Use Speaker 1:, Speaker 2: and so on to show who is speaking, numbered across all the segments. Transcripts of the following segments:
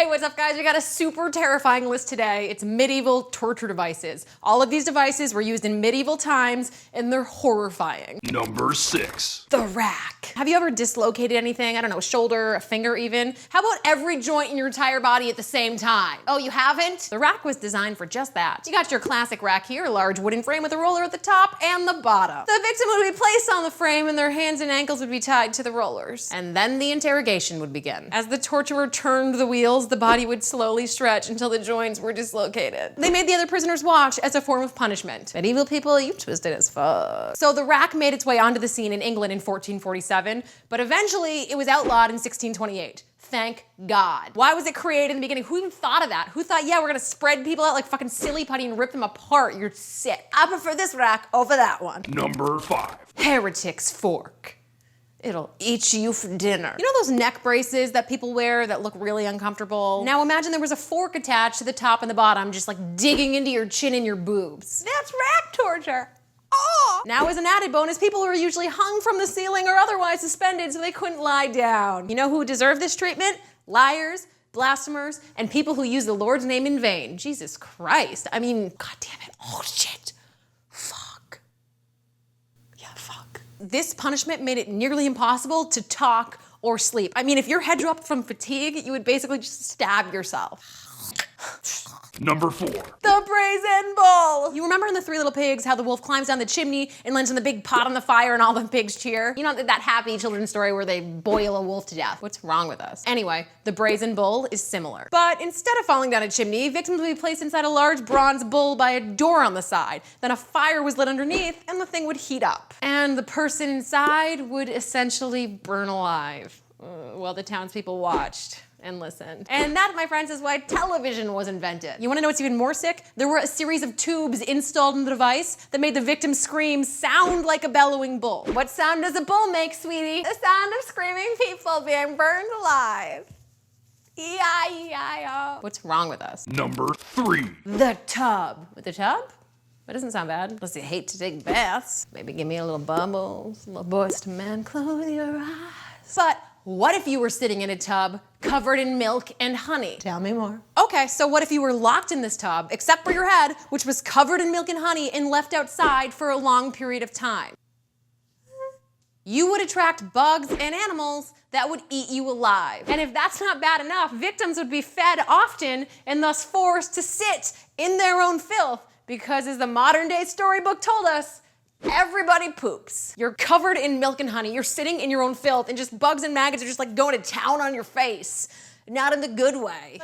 Speaker 1: Hey, what's up guys? We got a super terrifying list today. It's medieval torture devices. All of these devices were used in medieval times and they're horrifying.
Speaker 2: Number 6.
Speaker 1: The rack. Have you ever dislocated anything? I don't know, a shoulder, a finger even? How about every joint in your entire body at the same time? Oh, you haven't? The rack was designed for just that. You got your classic rack here, a large wooden frame with a roller at the top and the bottom. The victim would be placed on the frame and their hands and ankles would be tied to the rollers. And then the interrogation would begin. As the torturer turned the wheels, the body would slowly stretch until the joints were dislocated. They made the other prisoners watch as a form of punishment. Medieval people, you twisted as fuck. So the rack made its way onto the scene in England in 1447, but eventually it was outlawed in 1628. Thank God. Why was it created in the beginning? Who even thought of that? Who thought, yeah, we're gonna spread people out like fucking silly putty and rip them apart? You're sick. I prefer this rack over that one.
Speaker 2: Number 5.
Speaker 1: Heretic's fork. It'll eat you for dinner. You know those neck braces that people wear that look really uncomfortable? Now imagine there was a fork attached to the top and the bottom, just like digging into your chin and your boobs. That's rack torture. Oh! Now as an added bonus, people were usually hung from the ceiling or otherwise suspended so they couldn't lie down. You know who deserved this treatment? Liars, blasphemers, and people who use the Lord's name in vain. Jesus Christ. I mean, God damn it. Oh shit. Fuck. Yeah, fuck. This punishment made it nearly impossible to talk or sleep. I mean, if your head dropped from fatigue, you would basically just stab yourself.
Speaker 2: Number 4.
Speaker 1: The brazen bull. You remember in The Three Little Pigs how the wolf climbs down the chimney and lands in the big pot on the fire and all the pigs cheer? You know that happy children's story where they boil a wolf to death. What's wrong with us? Anyway, the brazen bull is similar. But instead of falling down a chimney, victims would be placed inside a large bronze bull by a door on the side. Then a fire was lit underneath and the thing would heat up. And the person inside would essentially burn alive while the townspeople watched and listened. And that, my friends, is why television was invented. You wanna know what's even more sick? There were a series of tubes installed in the device that made the victim's scream sound like a bellowing bull. What sound does a bull make, sweetie? The sound of screaming people being burned alive. E-I-E-I-O. What's wrong with us?
Speaker 2: Number 3.
Speaker 1: The tub. With the tub? That doesn't sound bad. Unless you hate to take baths. Maybe give me a little bubbles, a little boys to men, close your eyes. But what if you were sitting in a tub covered in milk and honey? Tell me more. Okay, so what if you were locked in this tub, except for your head, which was covered in milk and honey and left outside for a long period of time? You would attract bugs and animals that would eat you alive. And if that's not bad enough, victims would be fed often and thus forced to sit in their own filth because, as the modern day storybook told us, everybody poops. You're covered in milk and honey. You're sitting in your own filth and just bugs and maggots are just like going to town on your face. Not in the good way.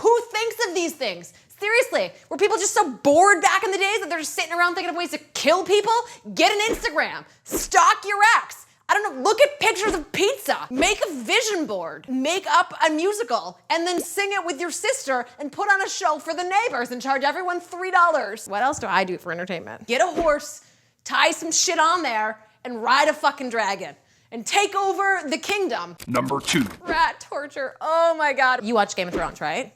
Speaker 1: Who thinks of these things? Seriously, were people just so bored back in the days that they're just sitting around thinking of ways to kill people? Get an Instagram. Stalk your ex. I don't know, look at pictures of pizza. Make a vision board. Make up a musical and then sing it with your sister and put on a show for the neighbors and charge everyone $3. What else do I do for entertainment? Get a horse, tie some shit on there, and ride a fucking dragon. And take over the kingdom.
Speaker 2: Number 2.
Speaker 1: Rat torture, oh my God. You watch Game of Thrones, right?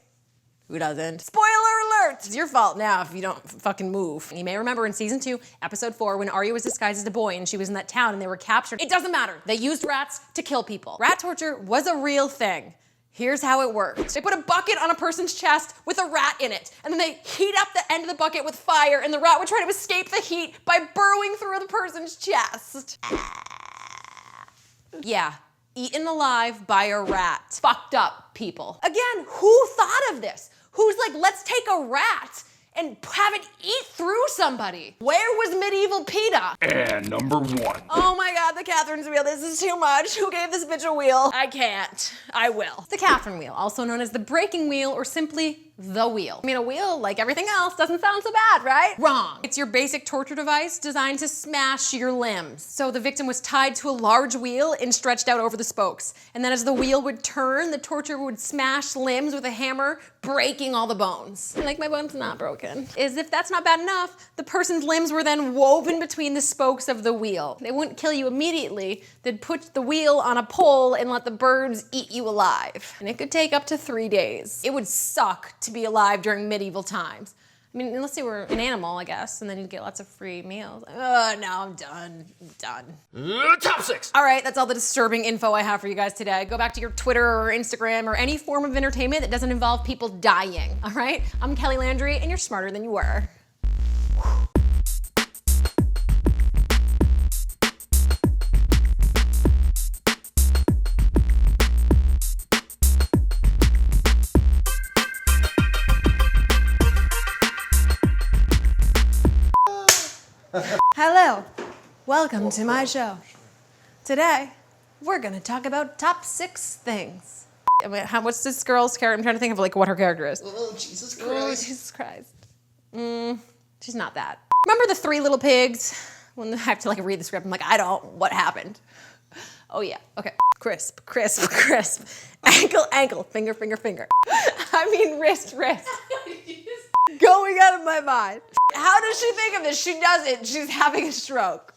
Speaker 1: Who doesn't? Spoiler alert! It's your fault now if you don't fucking move. You may remember in season 2, episode 4, when Arya was disguised as a boy and she was in that town and they were captured. It doesn't matter. They used rats to kill people. Rat torture was a real thing. Here's how it worked. They put a bucket on a person's chest with a rat in it, and then they heat up the end of the bucket with fire, and the rat would try to escape the heat by burrowing through the person's chest. Yeah. Eaten alive by a rat. Fucked up people. Again, who thought of this? Who's like, let's take a rat and have it eat through somebody? Where was medieval PETA?
Speaker 2: And number 1.
Speaker 1: Oh my God, the Catherine's wheel. This is too much. Who gave this bitch a wheel? I can't. I will. The Catherine wheel, also known as the breaking wheel or simply the wheel. I mean, a wheel, like everything else, doesn't sound so bad, right? Wrong. It's your basic torture device designed to smash your limbs. So the victim was tied to a large wheel and stretched out over the spokes. And then as the wheel would turn, the torturer would smash limbs with a hammer, breaking all the bones. Like, my bone's not broken. As if that's not bad enough, the person's limbs were then woven between the spokes of the wheel. They wouldn't kill you immediately. They'd put the wheel on a pole and let the birds eat you alive. And it could take up to 3 days. It would suck to be alive during medieval times. I mean, unless you were an animal, I guess, and then you'd get lots of free meals. Oh, no, I'm done. I'm done.
Speaker 2: Top 6.
Speaker 1: All right, that's all the disturbing info I have for you guys today. Go back to your Twitter or Instagram or any form of entertainment that doesn't involve people dying, all right? I'm Kelly Landry, and you're smarter than you were. Hello, welcome to my show. Today, we're gonna talk about top 6 things. I mean, what's this girl's character? I'm trying to think of like what her character is.
Speaker 3: Oh, Jesus Christ.
Speaker 1: Oh, Jesus Christ. She's not that. Remember the 3 little pigs? When I have to like read the script, I'm like, I don't, what happened? Oh yeah, okay. Crisp, crisp, crisp. Ankle, ankle, finger, finger, finger. I mean wrist, wrist. Going out of my mind. How does she think of this? She doesn't. She's having a stroke.